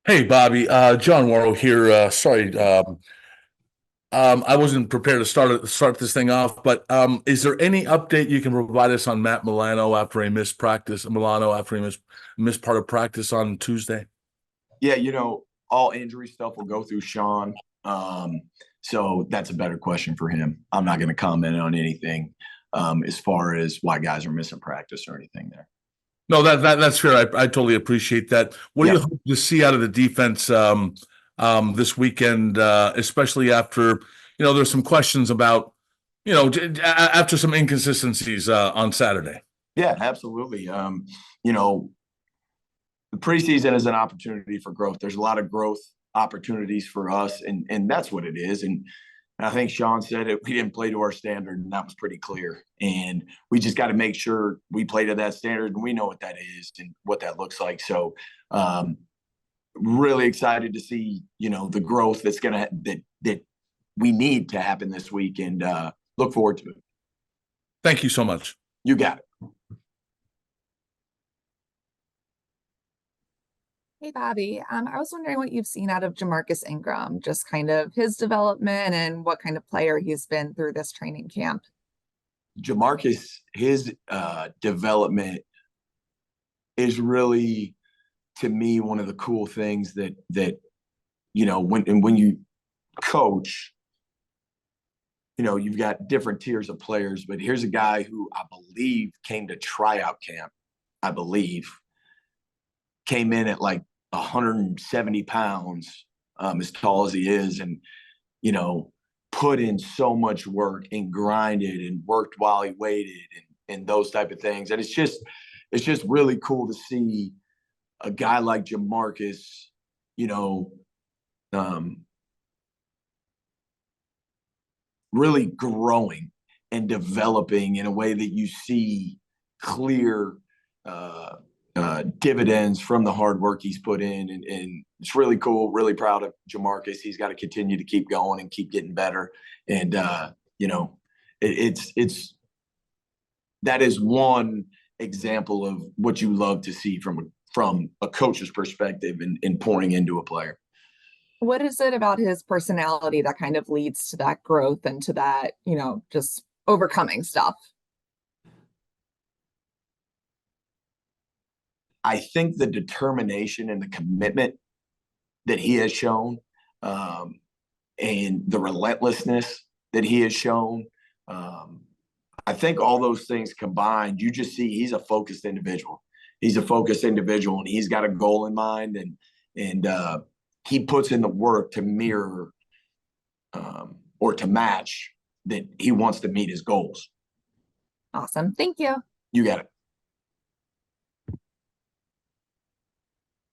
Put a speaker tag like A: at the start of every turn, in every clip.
A: Hey, Bobby. John Worrell here. Sorry, I wasn't prepared to start this thing off, but is there any update you can provide us on Matt Milano after he missed practice? Milano after he missed part of practice on Tuesday.
B: Yeah, all injury stuff will go through Sean. So that's a better question for him. I'm not going to comment on anything as far as why guys are missing practice or anything there.
A: No, that's fair. I totally appreciate that. What do
B: Yeah.
A: you hope to see out of the defense this weekend, especially after there's some questions about after some inconsistencies on Saturday.
B: Yeah, absolutely. The preseason is an opportunity for growth. There's a lot of growth opportunities for us, and that's what it is. And I think Sean said it. We didn't play to our standard, and that was pretty clear. And we just got to make sure we play to that standard, and we know what that is and what that looks like. So, really excited to see the growth that we need to happen this week, and look forward to it.
A: Thank you so much.
B: You got it.
C: Hey, Bobby. I was wondering what you've seen out of Jamarcus Ingram, just kind of his development and what kind of player he's been through this training camp.
B: Jamarcus, his development is really, to me, one of the cool things that when you coach, you've got different tiers of players, but here's a guy who I believe came to tryout camp, came in at like 170 pounds, as tall as he is, and put in so much work and grinded and worked while he waited and those type of things. And it's just really cool to see a guy like Jamarcus, really growing and developing in a way that you see clear dividends from the hard work he's put in, and it's really cool. Really proud of Jamarcus. He's got to continue to keep going and keep getting better. And it's that is one example of what you love to see from a coach's perspective in pouring into a player.
C: What is it about his personality that kind of leads to that growth and to that, just overcoming stuff?
B: I think the determination and the commitment that he has shown, and the relentlessness that he has shown, I think all those things combined, you just see he's a focused individual. He's a focused individual, and he's got a goal in mind, and he puts in the work to mirror or to match that he wants to meet his goals.
C: Awesome. Thank you.
B: You got it.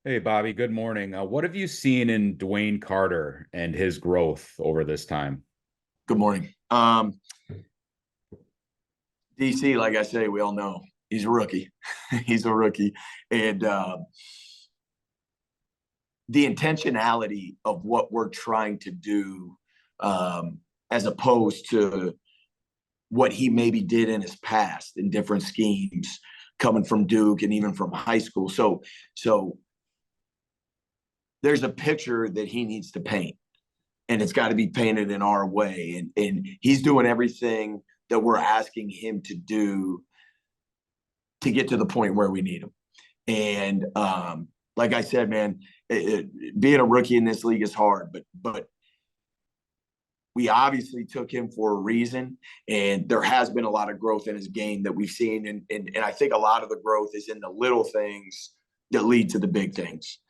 D: Hey, Bobby, good morning. What have you seen in Dwayne Carter and his growth over this time?
B: Good morning. DC, like I say, we all know he's a rookie. He's a rookie. And the intentionality of what we're trying to do, as opposed to what he maybe did in his past in different schemes, coming from Duke and even from high school. So there's a picture that he needs to paint, and it's got to be painted in our way. And he's doing everything that we're asking him to do to get to the point where we need him. And like I said, man, being a rookie in this league is hard, but we obviously took him for a reason, and there has been a lot of growth in his game that we've seen. And I think a lot of the growth is in the little things that lead to the big things.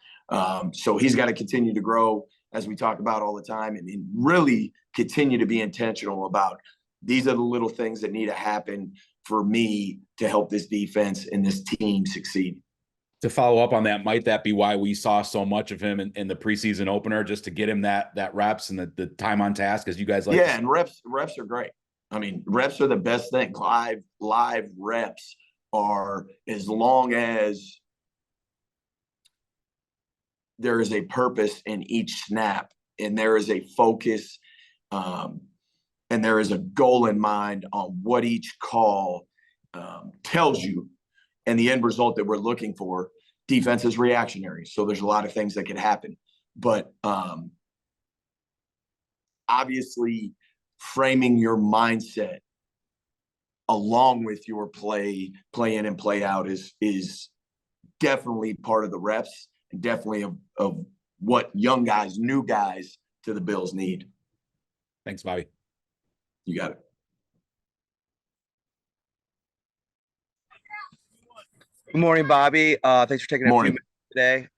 B: So he's got to continue to grow, as we talk about all the time, and really continue to be intentional about these are the little things that need to happen for me to help this defense and this team succeed.
D: To follow up on that, might that be why we saw so much of him in the preseason opener, just to get him that reps and the time on task, as you guys like?
B: Yeah, and reps are great. I mean, reps are the best thing. Live reps are, as long as there is a purpose in each snap, and there is a focus, and there is a goal in mind on what each call tells you, and the end result that we're looking for. defense is reactionary, so there's a lot of things that could happen. But obviously, framing your mindset along with your play in and play out is definitely part of the reps, and definitely of what young guys, new guys to the Bills need.
D: Thanks, Bobby.
B: You got it.
E: Good morning, Bobby. Thanks for taking a few
B: Morning.
E: minutes today.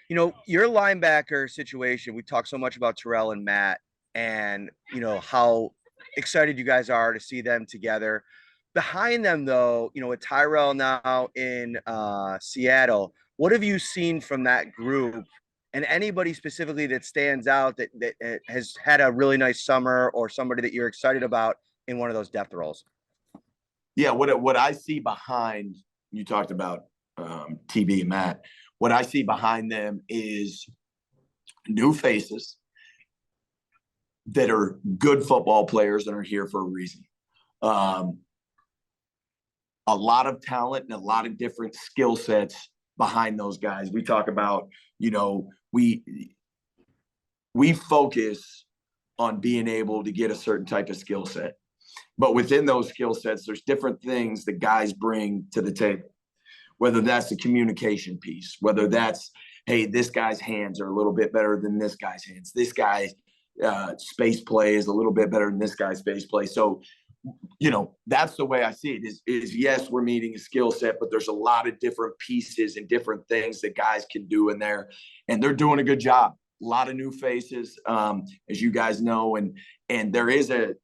E: You know, your linebacker situation, we talk so much about Terrell and Matt, and, you know, how excited you guys are to see them together. Behind them, though, you know, with Tyrell now in Seattle, what have you seen from that group? And anybody specifically that stands out that has had a really nice summer, or somebody that you're excited about in one of those depth roles?
B: Yeah, what I see behind, you talked about TB and Matt, what I see behind them is new faces that are good football players and are here for a reason. A lot of talent and a lot of different skill sets behind those guys. We talk about, you know, we focus on being able to get a certain type of skill set. But within those skill sets, there's different things that guys bring to the table, whether that's the communication piece, whether that's, hey, this guy's hands are a little bit better than this guy's hands. This guy's space play is a little bit better than this guy's space play. So, you know, that's the way I see it is yes, we're meeting a skill set, but there's a lot of different pieces and different things that guys can do in there, and they're doing a good job. A lot of new faces, as you guys know, and there is a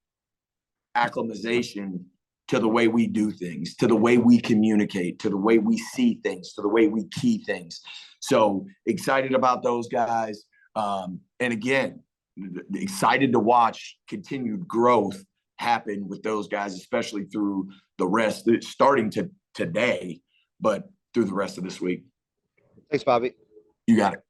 B: acclimatization to the way we do things, to the way we communicate, to the way we see things, to the way we key things. So excited about those guys. And again, excited to watch continued growth happen with those guys, especially through the rest, starting to today, but through the rest of this week.
E: Thanks, Bobby.
B: You got it.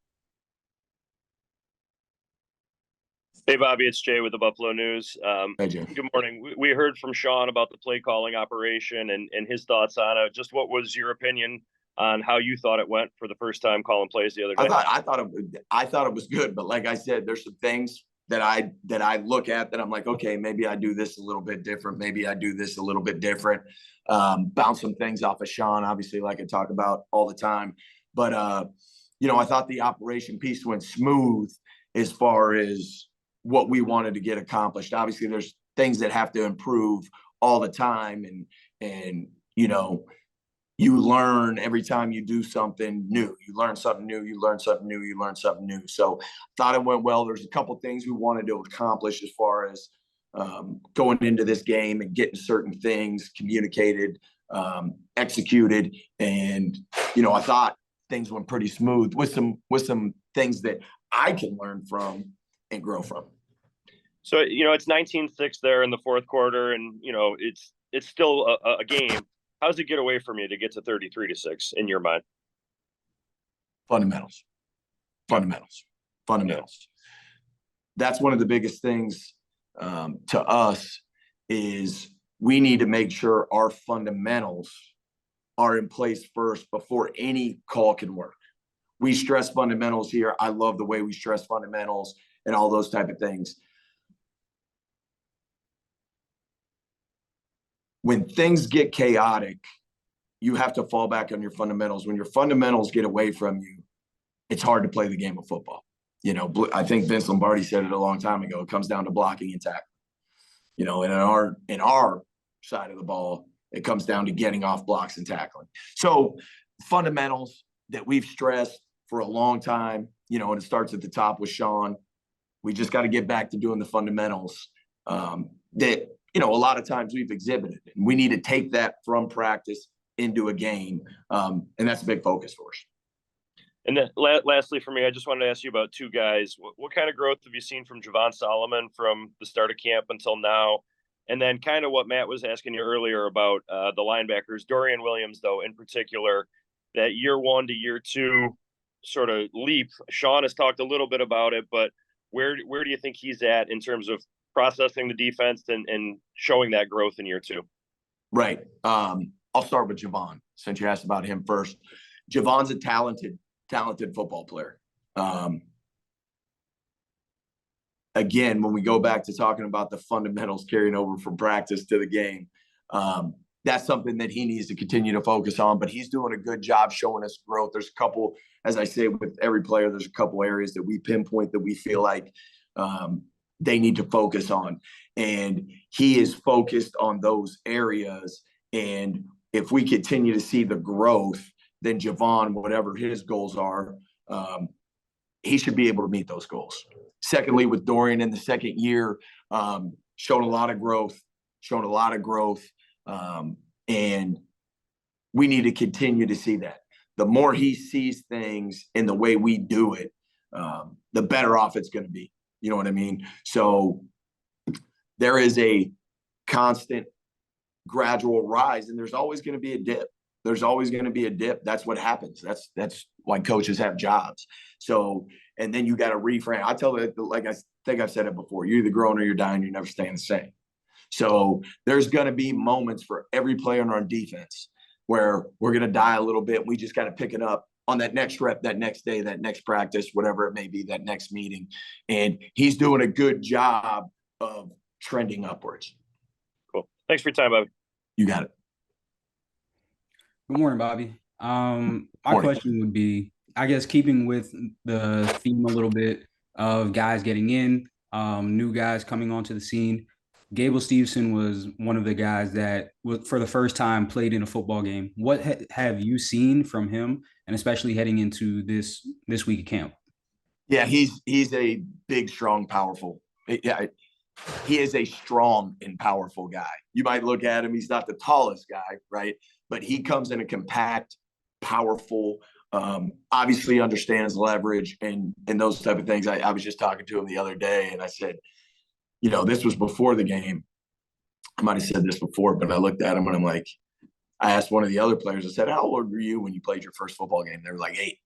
F: Hey, Bobby, it's Jay with the Buffalo News.
B: Hey, Jay.
F: Good morning. We heard from Sean about the play calling operation and his thoughts on it. Just what was your opinion on how you thought it went for the first time calling plays the other day?
B: I thought it was good, but like I said, there's some things that I look at that I'm like, okay, maybe I do this a little bit different. Maybe I do this a little bit different. Bounce some things off of Sean, obviously, like I talk about all the time. But you know, I thought the operation piece went smooth as far as what we wanted to get accomplished. Obviously, there's things that have to improve all the time, and you know, you learn every time you do something new. You learn something new, you learn something new, you learn something new. So thought it went well. There's a couple things we wanted to accomplish as far as going into this game and getting certain things communicated, executed. And, you know, I thought things went pretty smooth with some things that I can learn from and grow from.
F: So, you know, it's 19-6 there in the fourth quarter, and, you know, it's still a game. How does it get away from you to get to 33-6 in your mind?
B: Fundamentals. That's one of the biggest things to us is we need to make sure our fundamentals are in place first before any call can work. We stress fundamentals here. I love the way we stress fundamentals and all those type of things. When things get chaotic, you have to fall back on your fundamentals. When your fundamentals get away from you, it's hard to play the game of football. You know, I think Vince Lombardi said it a long time ago. It comes down to blocking and tackling. You know, and in our side of the ball, it comes down to getting off blocks and tackling. So fundamentals that we've stressed for a long time, you know, and it starts at the top with Sean. We just got to get back to doing the fundamentals that, you know, a lot of times we've exhibited. And we need to take that from practice into a game. And that's a big focus for us.
F: And then lastly for me, I just wanted to ask you about two guys. What kind of growth have you seen from Javon Solomon from the start of camp until now? And then kind of what Matt was asking you earlier about the linebackers, Dorian Williams, though, in particular, that year one to year two sort of leap. Sean has talked a little bit about it, but where do you think he's at in terms of processing the defense and showing that growth in year two?
B: Right. I'll start with Javon, since you asked about him first. Javon's a talented football player. Again, when we go back to talking about the fundamentals carrying over from practice to the game, that's something that he needs to continue to focus on, but he's doing a good job showing us growth. There's a couple, as I say, with every player, there's a couple areas that we pinpoint that we feel like they need to focus on. And he is focused on those areas. And if we continue to see the growth, then Javon, whatever his goals are, he should be able to meet those goals. Secondly, with Dorian in the second year, showed a lot of growth. And we need to continue to see that. The more he sees things in the way we do it, the better off it's going to be. You know what I mean? So there is a constant gradual rise, and there's always going to be a dip. That's what happens. That's why coaches have jobs. So, and then you got to reframe. I tell it, like I think I've said it before, you're either growing or you're dying. You're never staying the same. So there's going to be moments for every player on our defense where we're going to die a little bit. We just got to pick it up on that next rep, that next day, that next practice, whatever it may be, that next meeting. And he's doing a good job of trending upwards.
F: Cool. Thanks for your time, Bobby.
B: You got it.
G: Good morning, Bobby. My
B: Morning.
G: question would be, I guess, keeping with the theme a little bit of guys getting in, new guys coming onto the scene. Gable Steveson was one of the guys that, for the first time, played in a football game. What have you seen from him, and especially heading into this week of camp?
B: Yeah, he's a big, strong, powerful. Yeah, he is a strong and powerful guy. You might look at him; he's not the tallest guy, right? But he comes in a compact, powerful. Obviously, understands leverage and those type of things. I was just talking to him the other day, and I said, you know, this was before the game. I might have said this before, but I looked at him and I'm like, I asked one of the other players, I said, how old were you when you played your first football game? They were like 8.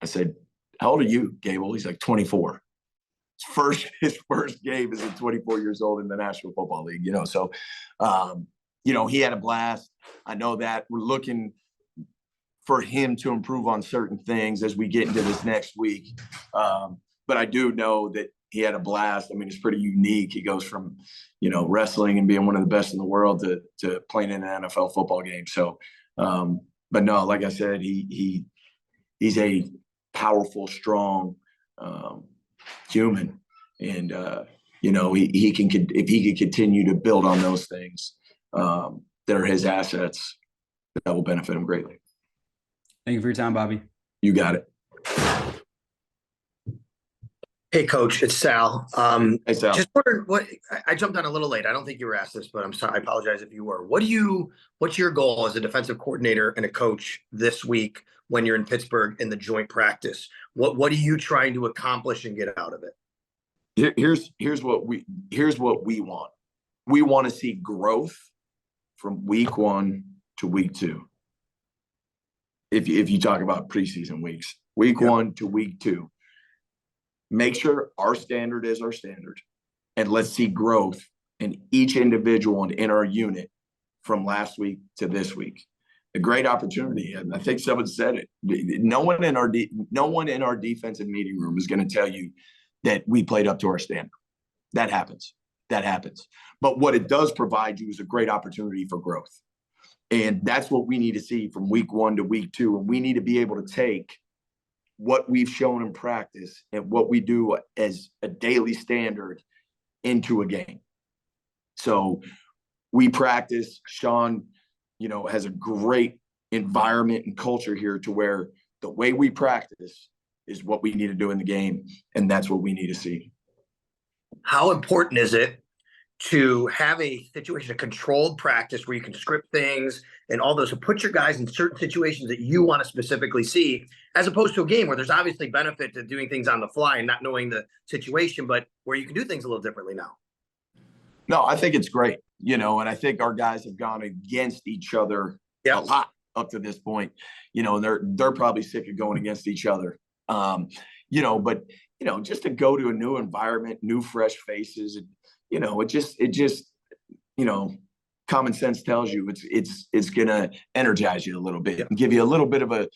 B: I said, how old are you, Gable? He's like 24. His first game is at 24 years old in the National Football League, you know. So, you know, he had a blast. I know that. We're looking for him to improve on certain things as we get into this next week. But I do know that he had a blast. I mean, it's pretty unique. He goes from, you know, wrestling and being one of the best in the world to playing in an NFL football game. So, but no, like I said, he's a powerful, strong human, and you know, he can, if he could continue to build on those things that are his assets, that will benefit him greatly.
G: Thank you for your time, Bobby.
B: You got it.
H: Hey, Coach, it's Sal.
B: Hey, Sal.
H: Just wondered what I jumped on a little late. I don't think you were asked this, but I'm sorry. I apologize if you were. What's your goal as a defensive coordinator and a coach this week when you're in Pittsburgh in the joint practice? What are you trying to accomplish and get out of it?
B: Here's what we want. We want to see growth from week 1 to week 2. If you talk about preseason weeks, week 1 to week 2. Make sure our standard is our standard, and let's see growth in each individual and in our unit from last week to this week. A great opportunity, and I think someone said it. No one in our defensive meeting room is going to tell you that we played up to our standard. That happens. But what it does provide you is a great opportunity for growth, and that's what we need to see from week 1 to week 2. And we need to be able to take what we've shown in practice and what we do as a daily standard into a game. So we practice. Sean, you know, has a great environment and culture here to where the way we practice is what we need to do in the game, and that's what we need to see.
H: How important is it to have a situation, a controlled practice where you can script things and all those, to put your guys in certain situations that you want to specifically see, as opposed to a game where there's obviously benefit to doing things on the fly and not knowing the situation, but where you can do things a little differently now?
B: No, I think it's great, you know, and I think our guys have gone against each other a lot up to this point, you know, and they're probably sick of going against each other. You know, but, you know, just to go to a new environment, new fresh faces, you know, it just, you know, common sense tells you it's going to energize you a little bit and give you a little bit of a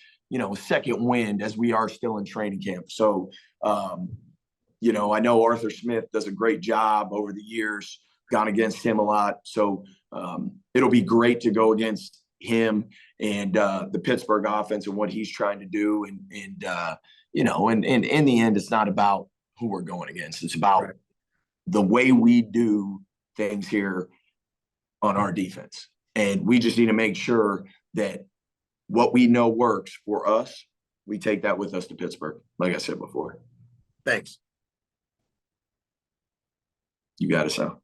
B: second wind as we are still in training camp. So, I know Arthur Smith does a great job over the years, gone against him a lot. So it'll be great to go against him and the Pittsburgh offense and what he's trying to do. And in the end, it's not about who we're going against. It's about the way we do things here on our defense. And we just need to make sure that what we know works for us, we take that with us to Pittsburgh, like I said before.
H: Thanks.
B: You got it, Sal.